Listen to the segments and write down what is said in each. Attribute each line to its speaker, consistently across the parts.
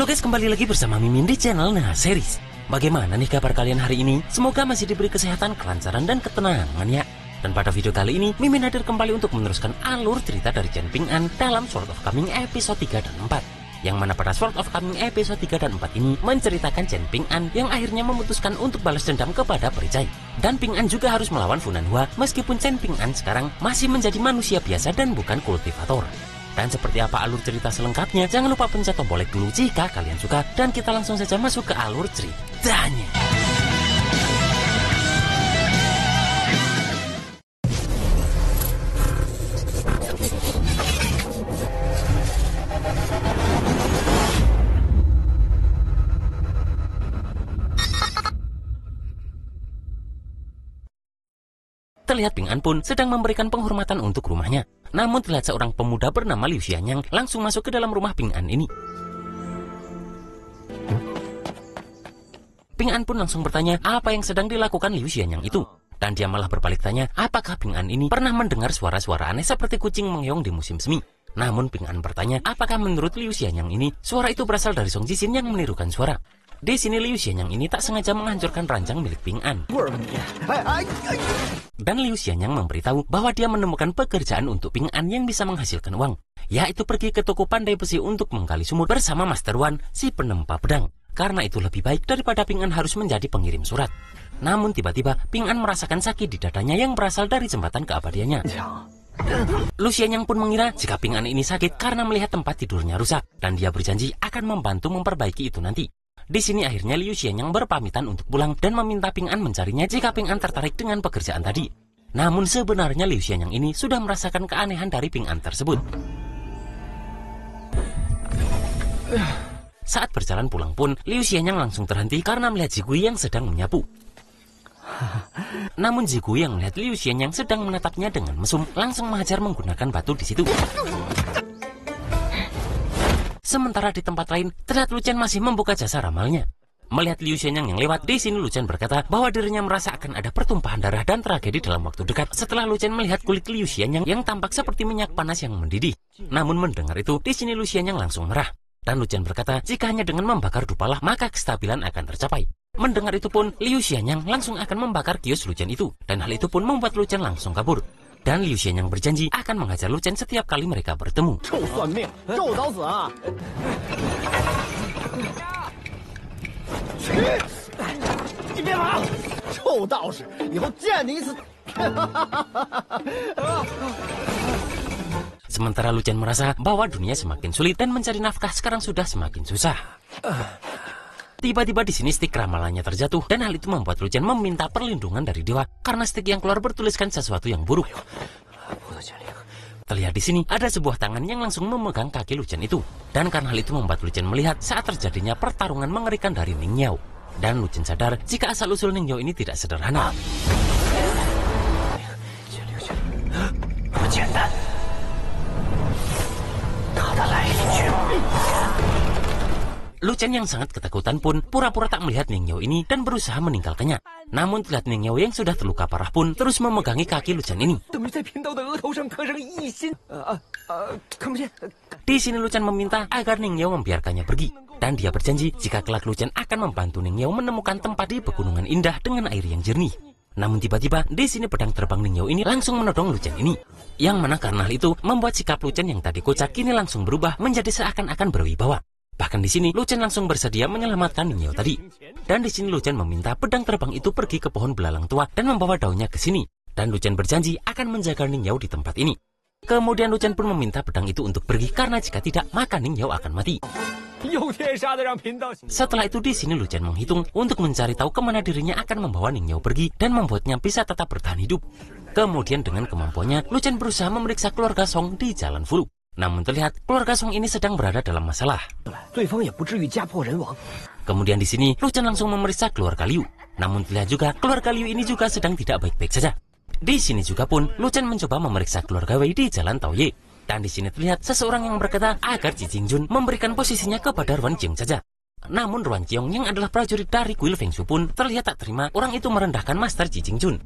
Speaker 1: Halo guys, kembali lagi bersama Mimin di channel Nah Series. Bagaimana nih kabar kalian hari ini? Semoga masih diberi kesehatan, kelancaran, dan ketenangan ya. Dan pada video kali ini, Mimin hadir kembali untuk meneruskan alur cerita dari Chen Ping'an dalam Sword of Kami episode 3 dan 4. Yang mana pada Sword of Kami episode 3 dan 4 ini menceritakan Chen Ping'an yang akhirnya memutuskan untuk balas dendam kepada Pericai. Dan Ping'an juga harus melawan Fu Nanhua meskipun Chen Ping'an sekarang masih menjadi manusia biasa dan bukan kultivator. Dan seperti apa alur cerita selengkapnya, jangan lupa pencet tombol like dulu jika kalian suka. Dan kita langsung saja masuk ke alur ceritanya. Terlihat Ping'an pun sedang memberikan penghormatan untuk rumahnya. Namun terlihat seorang pemuda bernama Liu Xianyang langsung masuk ke dalam rumah Ping'an ini. Ping'an pun langsung bertanya apa yang sedang dilakukan Liu Xianyang itu. Dan dia malah berbalik tanya apakah Ping'an ini pernah mendengar suara-suara aneh seperti kucing mengeong di musim semi. Namun Ping'an bertanya apakah menurut Liu Xianyang ini suara itu berasal dari Song Jixin yang menirukan suara. Di sini Liu Xianyang ini tak sengaja menghancurkan ranjang milik Ping'an. Dan Liu Xianyang memberitahu bahwa dia menemukan pekerjaan untuk Ping'an yang bisa menghasilkan uang, yaitu pergi ke toko pandai besi untuk menggali sumur bersama Master Wan, si penempa pedang. Karena itu lebih baik daripada Ping'an harus menjadi pengirim surat. Namun tiba-tiba Ping'an merasakan sakit di dadanya yang berasal dari jembatan keabadiannya. Liu Xianyang pun mengira jika Ping'an ini sakit karena melihat tempat tidurnya rusak, dan dia berjanji akan membantu memperbaiki itu nanti. Di sini akhirnya Liu Xianyang berpamitan untuk pulang dan meminta Ping'an mencarinya jika Ping'an tertarik dengan pekerjaan tadi. Namun sebenarnya Liu Xianyang ini sudah merasakan keanehan dari Ping'an tersebut. Saat berjalan pulang pun, Liu Xianyang langsung terhenti karena melihat Zigui yang sedang menyapu. Namun Zigui yang melihat Liu Xianyang sedang menatapnya dengan mesum, langsung menghajar menggunakan batu di situ. Sementara di tempat lain, terlihat Lu Chen masih membuka jasa ramalnya. Melihat Liu Xianyang yang lewat, di sini Lu Chen berkata bahwa dirinya merasa akan ada pertumpahan darah dan tragedi dalam waktu dekat setelah Lu Chen melihat kulit Liu Xianyang yang tampak seperti minyak panas yang mendidih. Namun mendengar itu, di sini Lu Xianyang langsung marah. Dan Lu Chen berkata jika hanya dengan membakar dupalah maka kestabilan akan tercapai. Mendengar itu pun, Liu Xianyang langsung akan membakar kios Lu Chen itu, dan hal itu pun membuat Lu Chen langsung kabur. Dan Liu Xianyang berjanji akan menghajar Lu Chen setiap kali mereka bertemu. Sementara Lu Chen merasa bahwa dunia semakin sulit dan mencari nafkah sekarang sudah semakin susah. Tiba-tiba di sini stik ramalannya terjatuh dan hal itu membuat Lu Chen meminta perlindungan dari dewa karena stik yang keluar bertuliskan sesuatu yang buruk. Terlihat di sini ada sebuah tangan yang langsung memegang kaki Lu Chen itu, dan karena hal itu membuat Lu Chen melihat saat terjadinya pertarungan mengerikan dari Ning Yao. Dan Lu Chen sadar jika asal-usul Ning Yao ini tidak sederhana. Lu Chen yang sangat ketakutan pun pura-pura tak melihat Ning Yao ini dan berusaha meninggalkannya. Namun terlihat Ning Yao yang sudah terluka parah pun terus memegangi kaki Lu Chen ini. Di sini Lu Chen meminta agar Ning Yao membiarkannya pergi. Dan dia berjanji jika kelak Lu Chen akan membantu Ning Yao menemukan tempat di pegunungan indah dengan air yang jernih. Namun tiba-tiba di sini pedang terbang Ning Yao ini langsung menodong Lu Chen ini. Yang mana karena hal itu membuat sikap Lu Chen yang tadi kocak kini langsung berubah menjadi seakan-akan berwibawa. Bahkan di sini Lu Chen langsung bersedia menyelamatkan Ning Yao tadi. Dan di sini Lu Chen meminta pedang terbang itu pergi ke pohon belalang tua dan membawa daunnya ke sini. Dan Lu Chen berjanji akan menjaga Ning Yao di tempat ini. Kemudian Lu Chen pun meminta pedang itu untuk pergi karena jika tidak maka Ning Yao akan mati. Setelah itu di sini Lu Chen menghitung untuk mencari tahu kemana dirinya akan membawa Ning Yao pergi dan membuatnya bisa tetap bertahan hidup. Kemudian dengan kemampuannya Lu Chen berusaha memeriksa keluarga Song di Jalan Fulu. Namun terlihat keluarga Song ini sedang berada dalam masalah. Kemudian di sini Lu Chen langsung memeriksa keluarga Liu. Namun terlihat juga keluarga Liu ini juga sedang tidak baik-baik saja. Di sini juga pun Lu Chen mencoba memeriksa keluarga Wei di Jalan Taoye. Dan di sini terlihat seseorang yang berkata agar Ji Jingjun memberikan posisinya kepada Ruan Qiong saja. Namun Ruan Qiong yang adalah prajurit dari kuil Feng Shui pun terlihat tak terima orang itu merendahkan Master Ji Jingjun.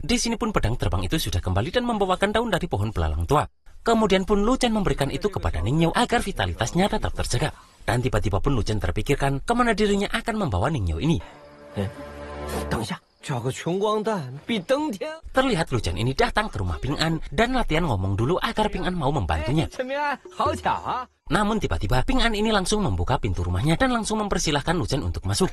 Speaker 1: Di sini pun pedang terbang itu sudah kembali dan membawakan daun dari pohon belalang tua. Kemudian pun Lu Chen memberikan itu kepada Ning Yao agar vitalitasnya tetap terjaga. Dan tiba-tiba pun Lu Chen terpikirkan kemana dirinya akan membawa Ning Yao ini. Terlihat Lu Chen ini datang ke rumah Ping An dan latihan ngomong dulu agar Ping An mau membantunya. Namun tiba-tiba Ping An ini langsung membuka pintu rumahnya dan langsung mempersilahkan Lu Chen untuk masuk.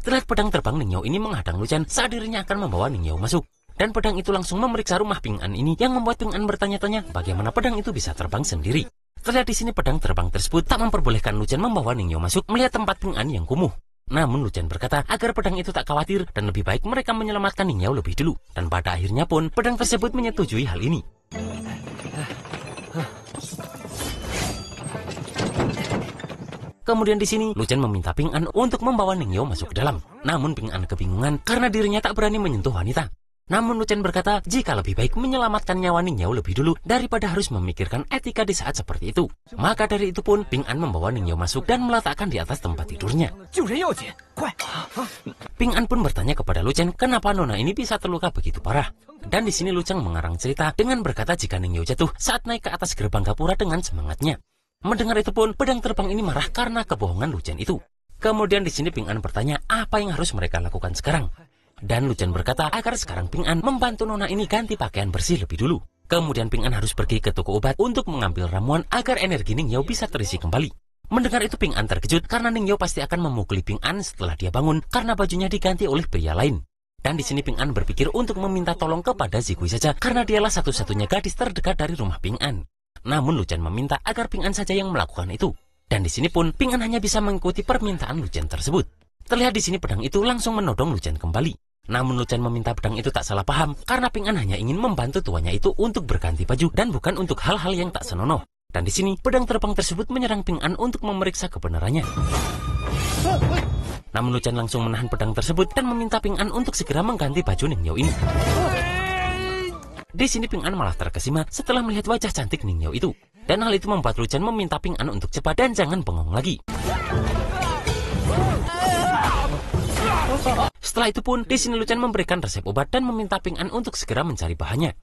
Speaker 1: Terlihat pedang terbang Ning Yao ini menghadang Lu Chen saat dirinya akan membawa Ning Yao masuk. Dan pedang itu langsung memeriksa rumah Ping An ini yang membuat Ping An bertanya-tanya bagaimana pedang itu bisa terbang sendiri. Terlihat di sini pedang terbang tersebut tak memperbolehkan Lu Chen membawa Ning Yao masuk melihat tempat Ping An yang kumuh. Namun Lu Chen berkata agar pedang itu tak khawatir dan lebih baik mereka menyelamatkan Ning Yao lebih dulu. Dan pada akhirnya pun pedang tersebut menyetujui hal ini. Kemudian di sini Lu Chen meminta Ping An untuk membawa Ning Yao masuk ke dalam. Namun Ping An kebingungan karena dirinya tak berani menyentuh wanita. Namun Lu Chen berkata jika lebih baik menyelamatkan nyawa Ning Yao lebih dulu daripada harus memikirkan etika di saat seperti itu. Maka dari itu pun Ping An membawa Ning Yao masuk dan meletakkan di atas tempat tidurnya. Ping An pun bertanya kepada Lu Chen kenapa nona ini bisa terluka begitu parah. Dan di sini Lu Chen mengarang cerita dengan berkata jika Ning Yao jatuh saat naik ke atas gerbang gapura dengan semangatnya. Mendengar itu pun pedang terbang ini marah karena kebohongan Lu Chen itu. Kemudian di sini Ping An bertanya apa yang harus mereka lakukan sekarang. Dan Lu Chen berkata agar sekarang Ping An membantu nona ini ganti pakaian bersih lebih dulu. Kemudian Ping An harus pergi ke toko obat untuk mengambil ramuan agar energi Ning Yao bisa terisi kembali. Mendengar itu Ping An terkejut karena Ning Yao pasti akan memukuli Ping An setelah dia bangun karena bajunya diganti oleh pria lain. Dan di sini Ping An berpikir untuk meminta tolong kepada Zigui saja karena dialah satu-satunya gadis terdekat dari rumah Ping An. Namun Lu Chen meminta agar Ping An saja yang melakukan itu. Dan di sini pun Ping An hanya bisa mengikuti permintaan Lu Chen tersebut. Terlihat di sini pedang itu langsung menodong Lu Chen kembali. Namun Lu Chen meminta pedang itu tak salah paham karena Ping An hanya ingin membantu tuannya itu untuk berganti baju dan bukan untuk hal-hal yang tak senonoh. Dan di sini pedang terbang tersebut menyerang Ping An untuk memeriksa kebenarannya. Namun Lu Chen langsung menahan pedang tersebut dan meminta Ping An untuk segera mengganti baju Ning Yao ini. Di sini Ping An malah terkesima setelah melihat wajah cantik Ning Yao itu. Dan hal itu membuat Lu Chen meminta Ping An untuk cepat dan jangan bengong lagi. Setelah itu pun, di sini Lu Chen memberikan resep obat dan meminta Ping An untuk segera mencari bahannya.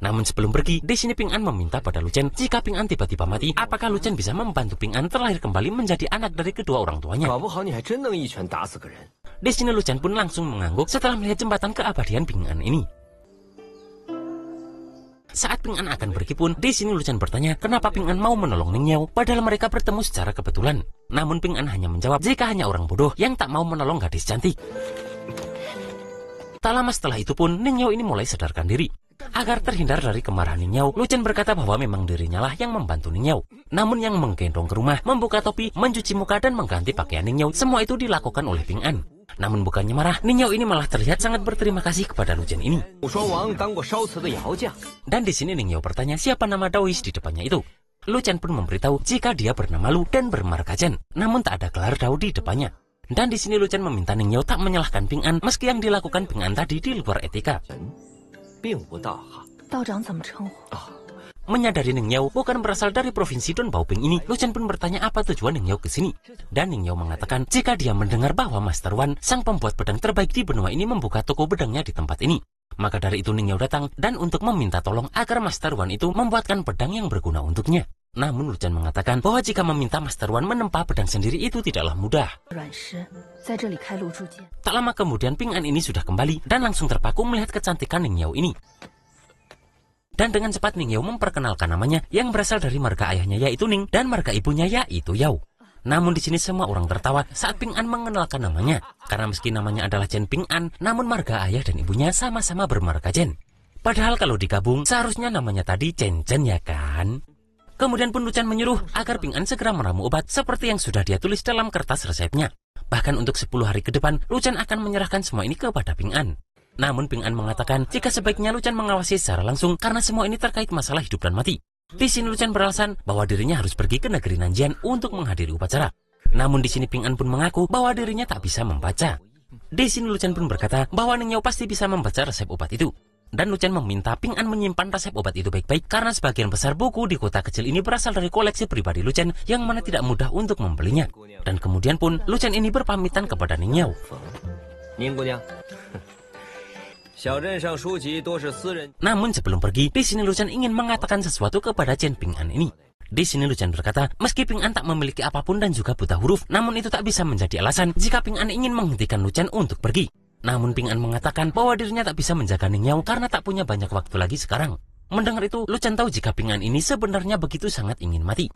Speaker 1: Namun sebelum pergi, di sini Ping An meminta pada Lu Chen jika Ping An tiba-tiba mati, apakah Lu Chen bisa membantu Ping An terlahir kembali menjadi anak dari kedua orang tuanya. Di sini Lu Chen pun langsung mengangguk setelah melihat jembatan keabadian Ping An ini. Saat Ping An akan pergi pun, di sini Lu Chen bertanya kenapa Ping An mau menolong Ning Yao padahal mereka bertemu secara kebetulan. Namun Ping An hanya menjawab jika hanya orang bodoh yang tak mau menolong gadis cantik. Tak lama setelah itu pun Ning Yao ini mulai sadarkan diri. Agar terhindar dari kemarahan Ning Yao, Lu Chen berkata bahwa memang dirinya lah yang membantu Ning Yao. Namun yang menggendong ke rumah, membuka topi, mencuci muka dan mengganti pakaian Ning Yao, semua itu dilakukan oleh Ping An. Namun bukannya marah, Ning Yao ini malah terlihat sangat berterima kasih kepada Lu Chen ini. Dan di sini Ning Yao bertanya siapa nama Daois di depannya itu. Lu Chen pun memberitahu jika dia bernama Lu dan bermarga Chen, namun tak ada gelar Dao di depannya. Dan di sini Lu Chen meminta Ning Yao tak menyalahkan Ping An meski yang dilakukan Ping An tadi di luar etika. Menyadari Ning Yao bukan berasal dari provinsi Don Baoping ini, Lu Chen pun bertanya apa tujuan Ning Yao ke sini. Dan Ning Yao mengatakan jika dia mendengar bahwa Master Wan, sang pembuat pedang terbaik di benua ini membuka toko pedangnya di tempat ini. Maka dari itu Ning Yao datang dan untuk meminta tolong agar Master Wan itu membuatkan pedang yang berguna untuknya. Namun Lu Chen mengatakan bahwa jika meminta Master Wan menempa pedang sendiri itu tidaklah mudah. Tak lama kemudian Ping An ini sudah kembali dan langsung terpaku melihat kecantikan Ning Yao ini. Dan dengan cepat Ning Yao memperkenalkan namanya yang berasal dari marga ayahnya yaitu Ning dan marga ibunya yaitu Yao. Namun di sini semua orang tertawa saat Ping An mengenalkan namanya. Karena meski namanya adalah Chen Ping An, namun marga ayah dan ibunya sama-sama bermarga Chen. Padahal kalau digabung seharusnya namanya tadi Chen Chen ya kan? Kemudian pun Lu Chen menyuruh agar Ping An segera meramu obat seperti yang sudah dia tulis dalam kertas resepnya. Bahkan untuk 10 hari ke depan, Lu Chen akan menyerahkan semua ini kepada Ping An. Namun Ping An mengatakan jika sebaiknya Lu Chen mengawasi secara langsung karena semua ini terkait masalah hidup dan mati. Di sini Lu Chen beralasan bahwa dirinya harus pergi ke negeri Nanjian untuk menghadiri upacara. Namun di sini Ping An pun mengaku bahwa dirinya tak bisa membaca. Di sini Lu Chen pun berkata bahwa Ning Yao pasti bisa membaca resep obat itu. Dan Lu Chen meminta Ping An menyimpan resep obat itu baik-baik karena sebagian besar buku di kota kecil ini berasal dari koleksi pribadi Lu Chen yang mana tidak mudah untuk membelinya. Dan kemudian pun Lu Chen ini berpamitan kepada Ning Yao. Namun sebelum pergi, di sini Lu Chen ingin mengatakan sesuatu kepada Chen Ping An ini. Di sini Lu Chen berkata, meski Ping An tak memiliki apapun dan juga buta huruf, namun itu tak bisa menjadi alasan jika Ping An ingin menghentikan Lu Chen untuk pergi. Namun Ping An mengatakan bahwa dirinya tak bisa menjaga Ning Yao karena tak punya banyak waktu lagi sekarang. Mendengar itu, Lu Chen tahu jika Ping An ini sebenarnya begitu sangat ingin mati.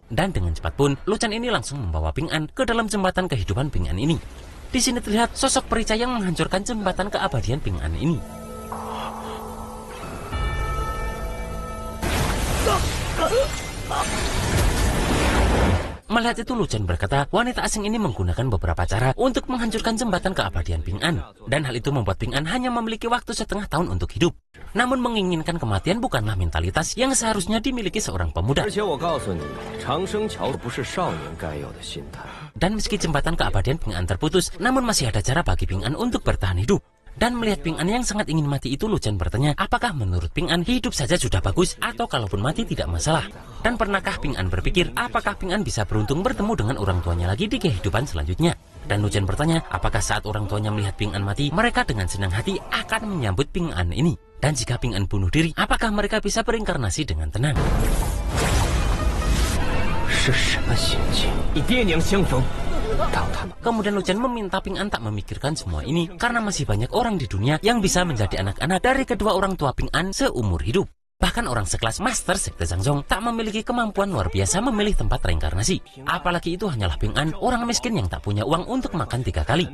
Speaker 1: Dan dengan cepat pun, Lu Chen ini langsung membawa Ping An ke dalam jembatan kehidupan Ping An ini. Di sini terlihat sosok perisai yang menghancurkan jembatan keabadian Ping An ini. Melihat itu, Lu Chen berkata, wanita asing ini menggunakan beberapa cara untuk menghancurkan jembatan keabadian Ping An. Dan hal itu membuat Ping An hanya memiliki waktu setengah tahun untuk hidup. Namun menginginkan kematian bukanlah mentalitas yang seharusnya dimiliki seorang pemuda. Dan meski jembatan keabadian Ping An terputus, namun masih ada cara bagi Ping An untuk bertahan hidup. Dan melihat Ping An yang sangat ingin mati itu, Lu Chen bertanya, apakah menurut Ping An hidup saja sudah bagus atau kalaupun mati tidak masalah? Dan pernahkah Ping An berpikir apakah Ping An bisa beruntung bertemu dengan orang tuanya lagi di kehidupan selanjutnya? Dan Lu Chen bertanya, apakah saat orang tuanya melihat Ping An mati, mereka dengan senang hati akan menyambut Ping An ini? Dan jika Ping An bunuh diri, apakah mereka bisa berinkarnasi dengan tenang? Kemudian Lu Chen meminta Ping An tak memikirkan semua ini karena masih banyak orang di dunia yang bisa menjadi anak-anak dari kedua orang tua Ping An seumur hidup. Bahkan orang sekelas Master Sekte Zhangzong tak memiliki kemampuan luar biasa memilih tempat reinkarnasi. Apalagi itu hanyalah Ping An, orang miskin yang tak punya uang untuk makan 3 kali.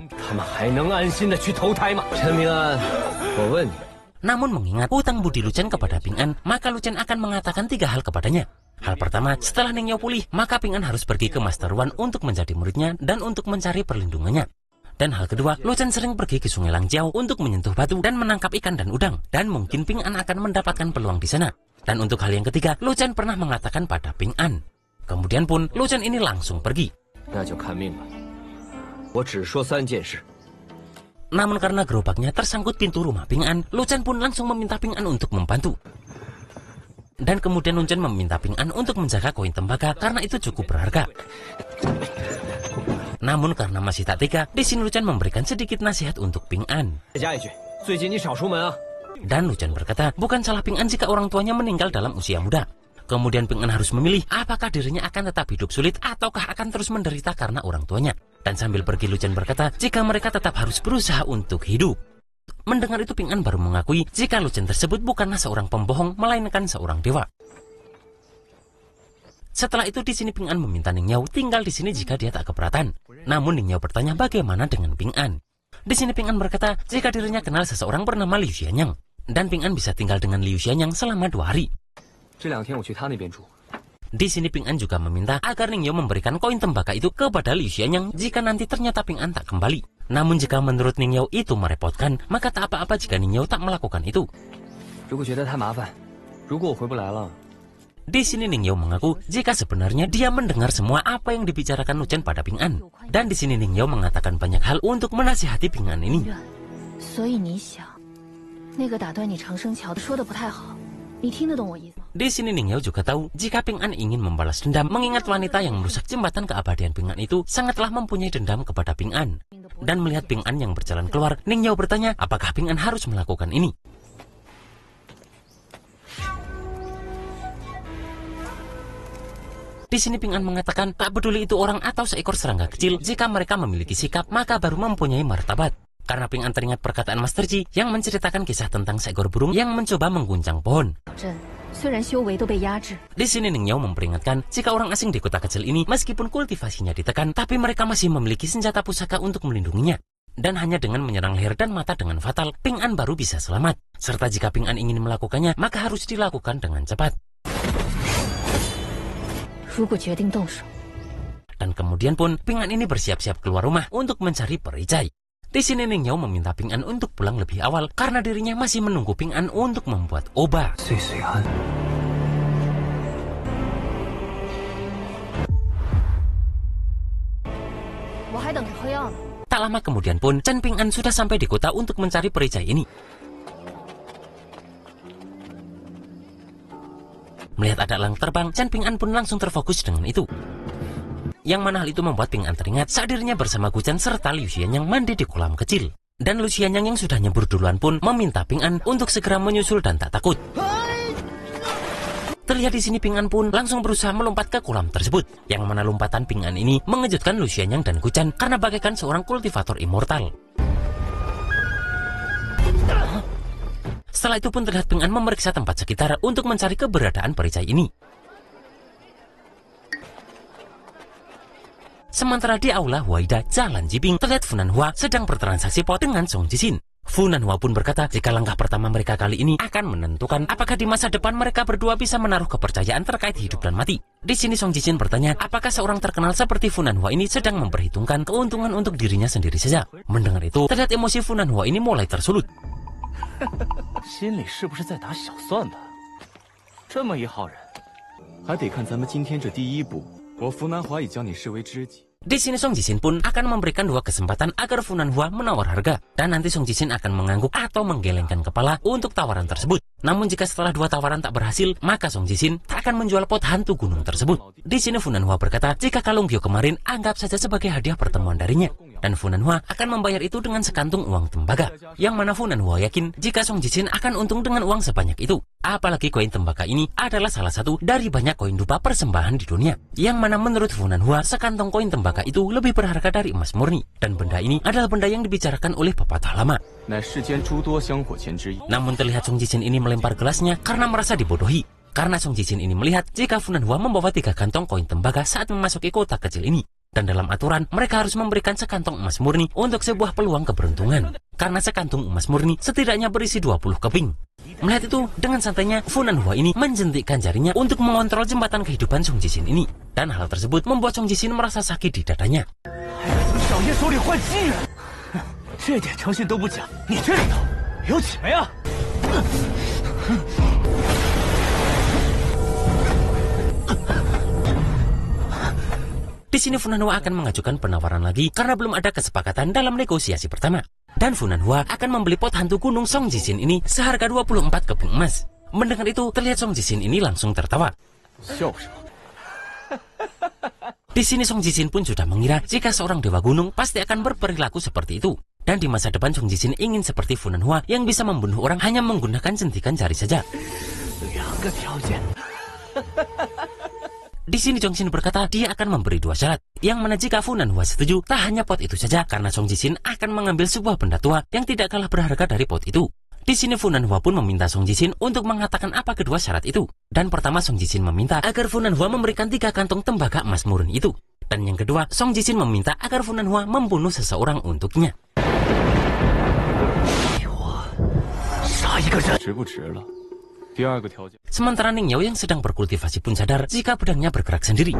Speaker 1: Namun mengingat hutang budi Lu Chen kepada Ping An, maka Lu Chen akan mengatakan 3 hal kepadanya. Hal pertama, setelah Ning Yao pulih, maka Ping An harus pergi ke Master Wan untuk menjadi muridnya dan untuk mencari perlindungannya. Dan hal kedua, Lu Chen sering pergi ke Sungai Langjiao untuk menyentuh batu dan menangkap ikan dan udang. Dan mungkin Ping An akan mendapatkan peluang di sana. Dan untuk hal yang ketiga, Lu Chen pernah mengatakan pada Ping An. Kemudian pun, Lu Chen ini langsung pergi. Namun karena gerobaknya tersangkut pintu rumah Ping An, Lu Chen pun langsung meminta Ping An untuk membantu. Dan kemudian Lu Chen meminta Ping An untuk menjaga koin tembaga karena itu cukup berharga. Namun karena masih tak tega, di sini Lu Chen memberikan sedikit nasihat untuk Ping An. Dan Lu Chen berkata, bukan salah Ping An jika orang tuanya meninggal dalam usia muda. Kemudian Ping An harus memilih apakah dirinya akan tetap hidup sulit ataukah akan terus menderita karena orang tuanya. Dan sambil pergi Lu Chen berkata, jika mereka tetap harus berusaha untuk hidup. Mendengar itu Ping An baru mengakui jika Lu Chen tersebut bukanlah seorang pembohong melainkan seorang dewa. Setelah itu di sini Ping An meminta Ning Yao tinggal di sini jika dia tak keberatan. Namun Ning Yao bertanya bagaimana dengan Ping An. Di sini Ping An berkata jika dirinya kenal seseorang bernama Liu Xianyang dan Ping An bisa tinggal dengan Liu Xianyang selama 2 hari. Di sini Ping An juga meminta agar Ning Yao memberikan koin tembaga itu kepada Liu Xianyang jika nanti ternyata Ping An tak kembali. Namun jika menurut Ning Yao itu merepotkan, maka tak apa-apa jika Ning Yao tak melakukan itu. Di sini Ning Yao mengaku jika sebenarnya dia mendengar semua apa yang dibicarakan Lu Chen pada Ping An. Dan di sini Ning Yao mengatakan banyak hal untuk menasihati Ping An ini. Di sini Ning Yao juga tahu jika Ping An ingin membalas dendam mengingat wanita yang merusak jembatan keabadian Ping An itu sangatlah mempunyai dendam kepada Ping An. Dan melihat Ping An yang berjalan keluar, Ning Yao bertanya apakah Ping An harus melakukan ini. Di sini Ping An mengatakan tak peduli itu orang atau seekor serangga kecil, jika mereka memiliki sikap maka baru mempunyai martabat. Karena Ping An teringat perkataan Master Ji yang menceritakan kisah tentang seekor burung yang mencoba mengguncang pohon. Di sini Ning Yao memperingatkan jika orang asing di kota kecil ini meskipun kultivasinya ditekan, tapi mereka masih memiliki senjata pusaka untuk melindunginya. Dan hanya dengan menyerang leher dan mata dengan fatal, Ping An baru bisa selamat. Serta jika Ping An ingin melakukannya, maka harus dilakukan dengan cepat. Dan kemudian pun Ping An ini bersiap-siap keluar rumah untuk mencari perisai. Di sini Ning Yao meminta Ping An untuk pulang lebih awal karena dirinya masih menunggu Ping An untuk membuat obat. Tak lama kemudian pun Chen Ping An sudah sampai di kota untuk mencari perisai ini. Melihat ada elang terbang, Chen Ping An pun langsung terfokus dengan itu. yang mana hal itu membuat Ping An teringat saat dirinya bersama Gu Chen serta Liu Xian yang mandi di kolam kecil. Dan Liu Xian yang sudah nyebur duluan pun meminta Ping An untuk segera menyusul dan tak takut. Terlihat di sini Ping An pun langsung berusaha melompat ke kolam tersebut, yang mana lompatan Ping An ini mengejutkan Liu Xian yang dan Gu Chen karena bagaikan seorang kultivator immortal. Setelah itu pun terlihat Ping An memeriksa tempat sekitar untuk mencari keberadaan perisai ini. Sementara di aula Huaida Jalan Jiping, terlihat Fu Nanhua sedang bertransaksi pot dengan Song Jixin. Fu Nanhua pun berkata jika langkah pertama mereka kali ini akan menentukan apakah di masa depan mereka berdua bisa menaruh kepercayaan terkait hidup dan mati. Di sini Song Jixin bertanya apakah seorang terkenal seperti Fu Nanhua ini sedang memperhitungkan keuntungan untuk dirinya sendiri saja. Mendengar itu, terlihat emosi Fu Nanhua ini mulai tersulut.
Speaker 2: 心里是不是在打小算盘？这么一号人，还得看咱们今天这第一步。我福南华已将你视为知己。
Speaker 1: Di sini Song Jixin pun akan memberikan 2 kesempatan agar Fu Nanhua menawar harga, dan nanti Song Jixin akan mengangguk atau menggelengkan kepala untuk tawaran tersebut. Namun jika setelah 2 tawaran tak berhasil, maka Song Jixin tak akan menjual pot hantu gunung tersebut. Di sini Fu Nanhua berkata jika kalung Gyo kemarin anggap saja sebagai hadiah pertemuan darinya, dan Fu Nanhua akan membayar itu dengan sekantung uang tembaga. Yang mana Fu Nanhua yakin jika Song Jixin akan untung dengan uang sebanyak itu. Apalagi koin tembaga ini adalah salah satu dari banyak koin dupa persembahan di dunia. Yang mana menurut Fu Nanhua, sekantong koin tembaga itu lebih berharga dari emas murni. Dan benda ini adalah benda yang dibicarakan oleh pepatah lama. Namun terlihat Song Jixin ini melempar gelasnya karena merasa dibodohi. Karena Song Jixin ini melihat jika Fu Nanhua membawa 3 kantong koin tembaga saat memasuki kota kecil ini. Dan dalam aturan, mereka harus memberikan sekantong emas murni untuk sebuah peluang keberuntungan. Karena sekantong emas murni setidaknya berisi 20 keping. Melihat itu, dengan santainya Fu Nanhua ini menjentikkan jarinya untuk mengontrol jembatan kehidupan Song Jixin ini. Dan hal tersebut membuat Song Jixin merasa sakit di dadanya. Di sini Fu Nanhua akan mengajukan penawaran lagi karena belum ada kesepakatan dalam negosiasi pertama. Dan Fu Nanhua akan membeli pot hantu gunung Song Jixin ini seharga 24 keping emas. Mendengar itu, terlihat Song Jixin ini langsung tertawa. Di sini Song Jixin pun sudah mengira jika seorang dewa gunung pasti akan berperilaku seperti itu. Dan di masa depan Song Jixin ingin seperti Fu Nanhua yang bisa membunuh orang hanya menggunakan sentikan jari saja. Di sini Song Jixin berkata dia akan memberi 2 syarat, yang mana jika Fu Nanhua setuju, tak hanya pot itu saja, karena Song Jixin akan mengambil sebuah benda tua yang tidak kalah berharga dari pot itu. Di sini Fu Nanhua pun meminta Song Jixin untuk mengatakan apa kedua syarat itu. Dan pertama Song Jixin meminta agar Fu Nanhua memberikan 3 kantong tembaga emas murni itu. Dan yang kedua, Song Jixin meminta agar Fu Nanhua membunuh seseorang untuknya. Sementara Ning Yao yang sedang berkultivasi pun sadar jika pedangnya bergerak sendiri.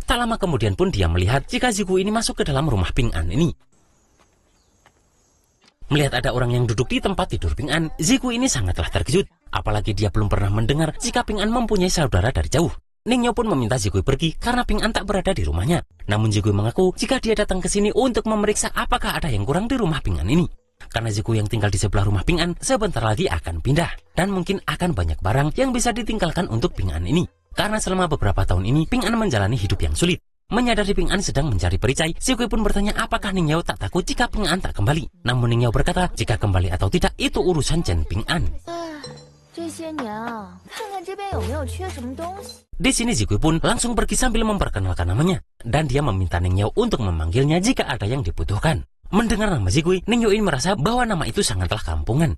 Speaker 1: Tak lama kemudian pun dia melihat jika Zigu ini masuk ke dalam rumah Ping An ini. Melihat ada orang yang duduk di tempat tidur Ping An, Zigu ini sangatlah terkejut. Apalagi dia belum pernah mendengar jika Ping An mempunyai saudara dari jauh. Ning Yao pun meminta Zigui pergi karena Ping An tak berada di rumahnya. Namun Zigui mengaku jika dia datang ke sini untuk memeriksa apakah ada yang kurang di rumah Ping An ini. Karena Zigui yang tinggal di sebelah rumah Ping An sebentar lagi akan pindah. Dan mungkin akan banyak barang yang bisa ditinggalkan untuk Ping An ini. Karena selama beberapa tahun ini Ping An menjalani hidup yang sulit. Menyadari Ping An sedang mencari perisai, Zigui pun bertanya apakah Ning Yao tak takut jika Ping An tak kembali. Namun Ning Yao berkata jika kembali atau tidak itu urusan Chen Ping An. Di sini Zigui pun langsung pergi sambil memperkenalkan namanya. Dan dia meminta Ning Yao untuk memanggilnya jika ada yang dibutuhkan. Mendengar nama Zigui, Ning Yao ini merasa bahwa nama itu sangatlah kampungan.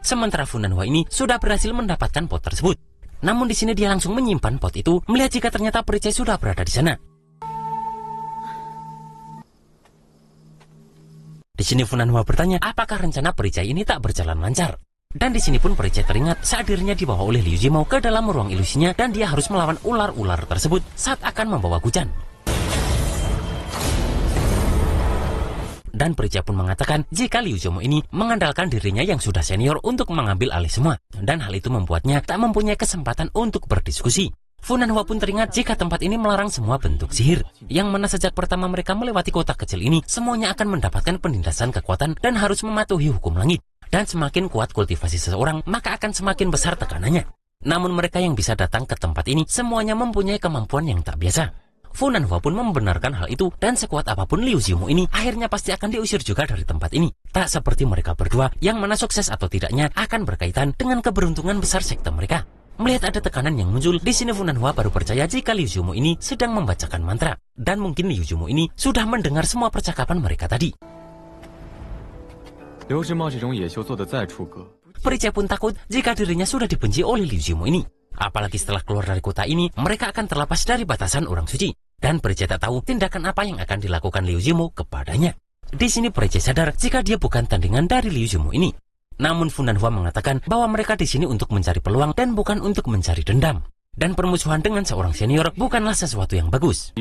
Speaker 1: Sementara Fu Nanhua ini sudah berhasil mendapatkan pot tersebut. Namun di sini dia langsung menyimpan pot itu, melihat jika ternyata perisai sudah berada di sana. Di sini Fu Nanhua bertanya apakah rencana perisai ini tak berjalan lancar. Dan di sini pun perisai teringat saat dirinya dibawa oleh Liu Zimou ke dalam ruang ilusinya dan dia harus melawan ular-ular tersebut saat akan membawa Gu Chen. Dan perisai pun mengatakan jika Liu Zimou ini mengandalkan dirinya yang sudah senior untuk mengambil alih semua. Dan hal itu membuatnya tak mempunyai kesempatan untuk berdiskusi. Fu Nanhua pun teringat jika tempat ini melarang semua bentuk sihir. Yang mana sejak pertama mereka melewati kota kecil ini, semuanya akan mendapatkan penindasan kekuatan dan harus mematuhi hukum langit. Dan semakin kuat kultivasi seseorang, maka akan semakin besar tekanannya. Namun mereka yang bisa datang ke tempat ini semuanya mempunyai kemampuan yang tak biasa. Fu Nanhua pun membenarkan hal itu, dan sekuat apapun Liu Xiaomu ini akhirnya pasti akan diusir juga dari tempat ini. Tak seperti mereka berdua, yang mana sukses atau tidaknya akan berkaitan dengan keberuntungan besar sekte mereka. Melihat ada tekanan yang muncul, di sini Fu Nanhua baru percaya jika Liu Xiaomu ini sedang membacakan mantra. Dan mungkin Liu Xiaomu ini sudah mendengar semua percakapan mereka tadi. Perijai pun takut jika dirinya sudah dibenci oleh Liu Xiaomu ini. Apalagi setelah keluar dari kota ini, mereka akan terlepas dari batasan orang suci. Dan Perijai tak tahu tindakan apa yang akan dilakukan Liu Xiaomu kepadanya. Di sini Perijai sadar jika dia bukan tandingan dari Liu Xiaomu ini. Namun Fu Nanhua mengatakan bahwa mereka di sini untuk mencari peluang dan bukan untuk mencari dendam. Dan permusuhan dengan seorang senior bukanlah sesuatu yang bagus.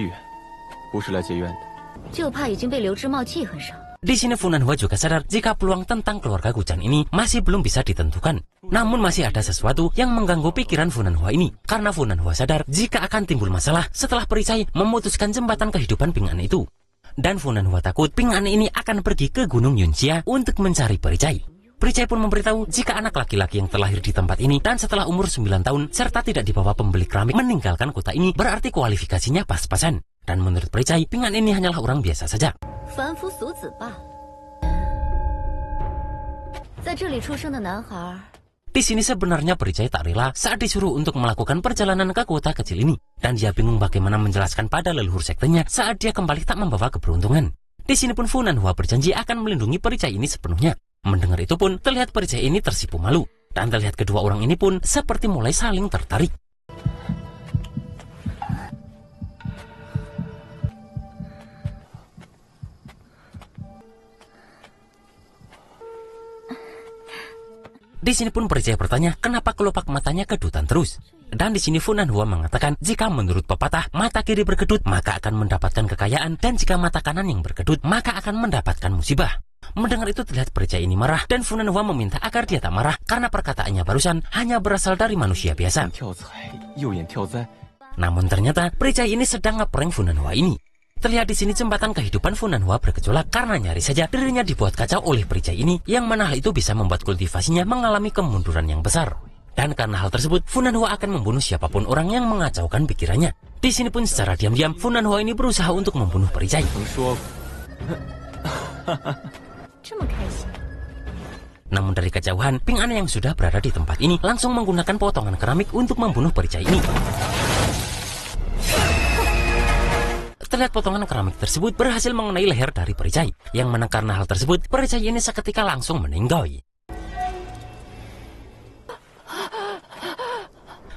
Speaker 1: Di sini Fu Nanhua juga sadar jika peluang tentang keluarga Guchan ini masih belum bisa ditentukan. Namun masih ada sesuatu yang mengganggu pikiran Fu Nanhua ini. Karena Fu Nanhua sadar jika akan timbul masalah setelah Perijai memutuskan jembatan kehidupan Ping An itu. Dan Fu Nanhua takut Ping An ini akan pergi ke Gunung Yunxia untuk mencari Perijai. Perijai pun memberitahu jika anak laki-laki yang terlahir di tempat ini dan setelah umur 9 tahun serta tidak dibawa pembeli keramik meninggalkan kota ini berarti kualifikasinya pas-pasan. Dan menurut Perijai, Ping An ini hanyalah orang biasa saja. Di sini sebenarnya Perijai tak rela saat disuruh untuk melakukan perjalanan ke kota kecil ini. Dan dia bingung bagaimana menjelaskan pada leluhur sektenya saat dia kembali tak membawa keberuntungan. Di sini pun Fu Nanhua berjanji akan melindungi Perijai ini sepenuhnya. Mendengar itu pun terlihat Perijai ini tersipu malu. Dan terlihat kedua orang ini pun seperti mulai saling tertarik. Di sini pun Perijai bertanya kenapa kelopak matanya kedutan terus. Dan di sini Fu Nanhua mengatakan jika menurut pepatah mata kiri berkedut maka akan mendapatkan kekayaan dan jika mata kanan yang berkedut maka akan mendapatkan musibah. Mendengar itu terlihat Perijai ini marah dan Fu Nanhua meminta agar dia tak marah karena perkataannya barusan hanya berasal dari manusia biasa. Namun ternyata Perijai ini sedang ngeprank Fu Nanhua ini. Terlihat di sini jembatan kehidupan Fu Nanhua bergejolak karena nyaris saja dirinya dibuat kacau oleh Perijai ini, yang mana hal itu bisa membuat kultivasinya mengalami kemunduran yang besar. Dan karena hal tersebut, Fu Nanhua akan membunuh siapapun orang yang mengacaukan pikirannya. Di sini pun secara diam-diam Fu Nanhua ini berusaha untuk membunuh Perijai. Namun dari kejauhan, Ping An yang sudah berada di tempat ini langsung menggunakan potongan keramik untuk membunuh Perijai ini. Terlihat potongan keramik tersebut berhasil mengenai leher dari Perijai, yang mana karena hal tersebut Perijai ini seketika langsung meninggal.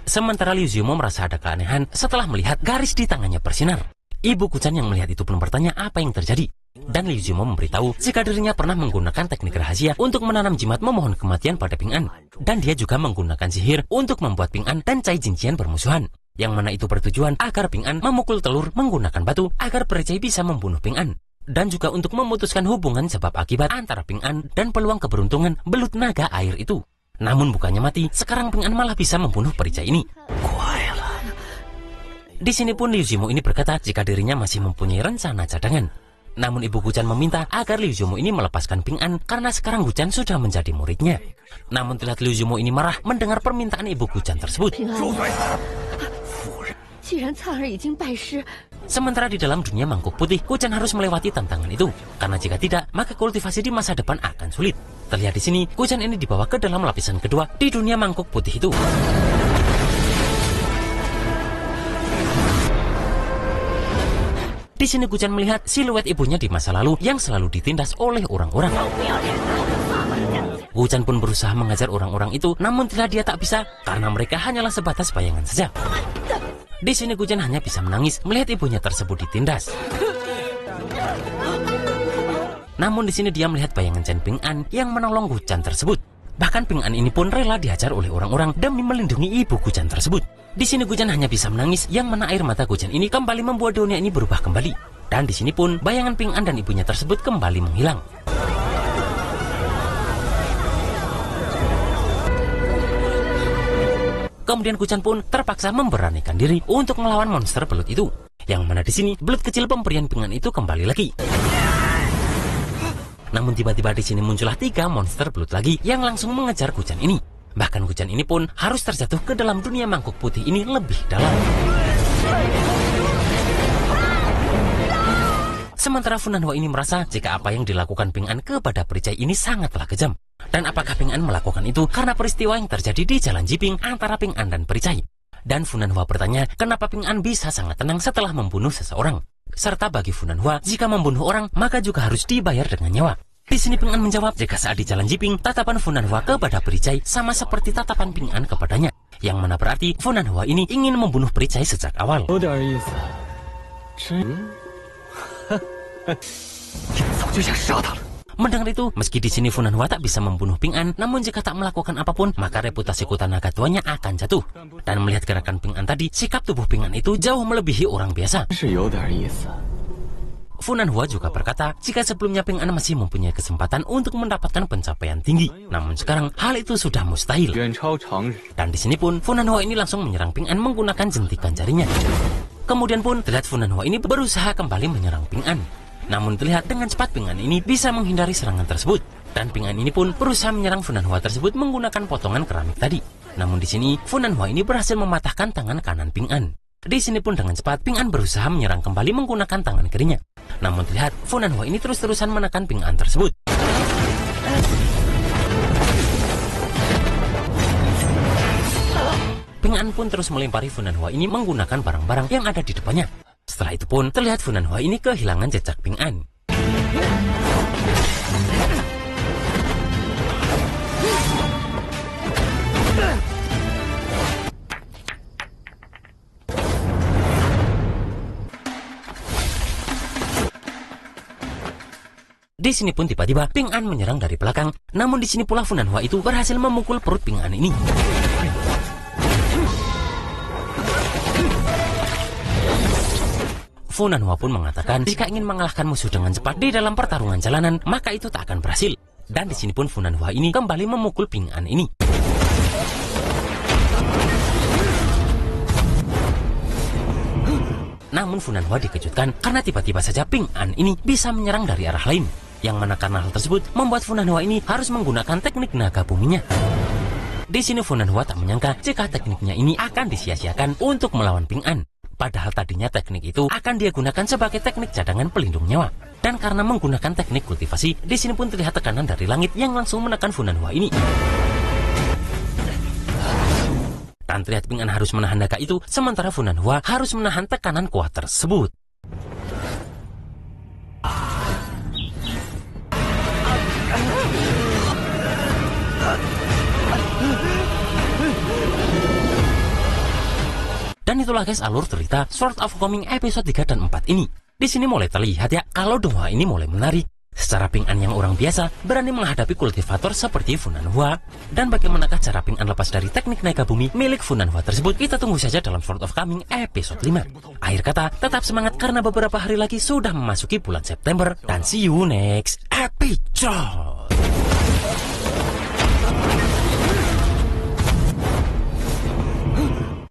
Speaker 1: Sementara Liu Xiaomu merasa ada keanehan setelah melihat garis di tangannya bersinar. Ibu Guchan yang melihat itu pun bertanya apa yang terjadi. Dan Liu Xiaomu memberitahu jika dirinya pernah menggunakan teknik rahasia untuk menanam jimat memohon kematian pada Ping An. Dan dia juga menggunakan sihir untuk membuat Ping An dan Cai Jinjian bermusuhan. Yang mana itu bertujuan agar Ping An memukul telur menggunakan batu agar Perijai bisa membunuh Ping An. Dan juga untuk memutuskan hubungan sebab akibat antara Ping An dan peluang keberuntungan belut naga air itu. Namun bukannya mati, sekarang Ping An malah bisa membunuh Perijai ini. Di sini pun Liu Xiaomu ini berkata jika dirinya masih mempunyai rencana cadangan. Namun Ibu Guchan meminta agar Liu Xiaomu ini melepaskan Ping An karena sekarang Guchan sudah menjadi muridnya. Namun terlihat Liu Xiaomu ini marah mendengar permintaan Ibu Guchan tersebut. Sementara di dalam dunia mangkuk putih, Guchan harus melewati tantangan itu. Karena jika tidak, maka kultivasi di masa depan akan sulit. Terlihat di sini, Guchan ini dibawa ke dalam lapisan kedua di dunia mangkuk putih itu. Di sini Guchan melihat siluet ibunya di masa lalu yang selalu ditindas oleh orang-orang. Guchan pun berusaha mengajar orang-orang itu, namun terlihat dia tak bisa karena mereka hanyalah sebatas bayangan saja. Di sini Guchan hanya bisa menangis melihat ibunya tersebut ditindas. Namun di sini dia melihat bayangan Chen Ping An yang menolong Guchan tersebut. Bahkan Ping An ini pun rela dihajar oleh orang-orang demi melindungi ibu Guchan tersebut. Di sini Guchan hanya bisa menangis, yang mana air mata Guchan ini kembali membuat dunia ini berubah kembali. Dan di sini pun bayangan Ping An dan ibunya tersebut kembali menghilang. Kemudian Guchan pun terpaksa memberanikan diri untuk melawan monster belut itu. Yang mana di sini belut kecil pemberian Ping An itu kembali lagi. Namun tiba-tiba di sini muncullah 3 monster belut lagi yang langsung mengejar Kuchan ini. Bahkan Kuchan ini pun harus terjatuh ke dalam dunia mangkuk putih ini lebih dalam. Sementara Funan Hua ini merasa jika apa yang dilakukan Ping An kepada Perisai ini sangatlah kejam. Dan apakah Ping An melakukan itu karena peristiwa yang terjadi di Jalan Jiping antara Ping An dan Perisai? Dan Funan Hua bertanya kenapa Ping An bisa sangat tenang setelah membunuh seseorang. Serta bagi Funan Hua, jika membunuh orang, maka juga harus dibayar dengan nyawa. Di sini Ping An menjawab jika saat di Jalan Jiping, tatapan Funan Hua kepada Perisai sama seperti tatapan Ping An kepadanya. Yang mana berarti Funan Hua ini ingin membunuh Perisai sejak awal. Mendengar itu, meski di sini Funan Hua tak bisa membunuh Ping An, namun jika tak melakukan apapun, maka reputasi kota naga tuanya akan jatuh. Dan melihat gerakan Ping An tadi, sikap tubuh Ping An itu jauh melebihi orang biasa. Funan Hua juga berkata, jika sebelumnya Ping An masih mempunyai kesempatan untuk mendapatkan pencapaian tinggi, namun sekarang hal itu sudah mustahil. Dan di sini pun Funan Hua ini langsung menyerang Ping An menggunakan jentikan jarinya. Kemudian pun terlihat Funan Hua ini berusaha kembali menyerang Ping An. Namun terlihat dengan cepat Ping An ini bisa menghindari serangan tersebut. Dan Ping An ini pun berusaha menyerang Funan Hua tersebut menggunakan potongan keramik tadi. Namun di sini Funan Hua ini berhasil mematahkan tangan kanan Ping An. Di sini pun dengan cepat Ping An berusaha menyerang kembali menggunakan tangan kirinya. Namun terlihat Funan Hua ini terus-terusan menekan Ping An tersebut. Ping An pun terus melempari Funan Hua ini menggunakan barang-barang yang ada di depannya. Setelah itu pun terlihat Funan Hua ini kehilangan jejak Ping An. Di sini pun tiba-tiba Ping An menyerang dari belakang. Namun di sini pula Funan Hua itu berhasil memukul perut Ping An ini. Funan Hua pun mengatakan jika ingin mengalahkan musuh dengan cepat di dalam pertarungan jalanan, maka itu tak akan berhasil. Dan di sini pun Funan Hua ini kembali memukul Ping An ini. Namun Funan Hua dikejutkan karena tiba-tiba saja Ping An ini bisa menyerang dari arah lain. Yang mana karena hal tersebut membuat Funan Hua ini harus menggunakan teknik naga buminya. Di sini Funan Hua tak menyangka jika tekniknya ini akan disia-siakan untuk melawan Ping An. Padahal tadinya teknik itu akan dia gunakan sebagai teknik cadangan pelindung nyawa. Dan karena menggunakan teknik kultivasi, di sini pun terlihat tekanan dari langit yang langsung menekan Funan Hua ini. Dan terlihat Ping An harus menahan naga itu, sementara Funan Hua harus menahan tekanan kuat tersebut. Dan itulah guys alur cerita Sword of Coming episode 3 dan 4 ini. Di sini mulai terlihat ya kalau doa ini mulai menarik. Secara Ping An yang orang biasa berani menghadapi kultivator seperti Funan Hua. Dan bagaimanakah cara Ping An lepas dari teknik naga bumi milik Funan Hua tersebut, kita tunggu saja dalam Sword of Coming episode 5. Akhir kata, tetap semangat karena beberapa hari lagi sudah memasuki bulan September. Dan see you next episode.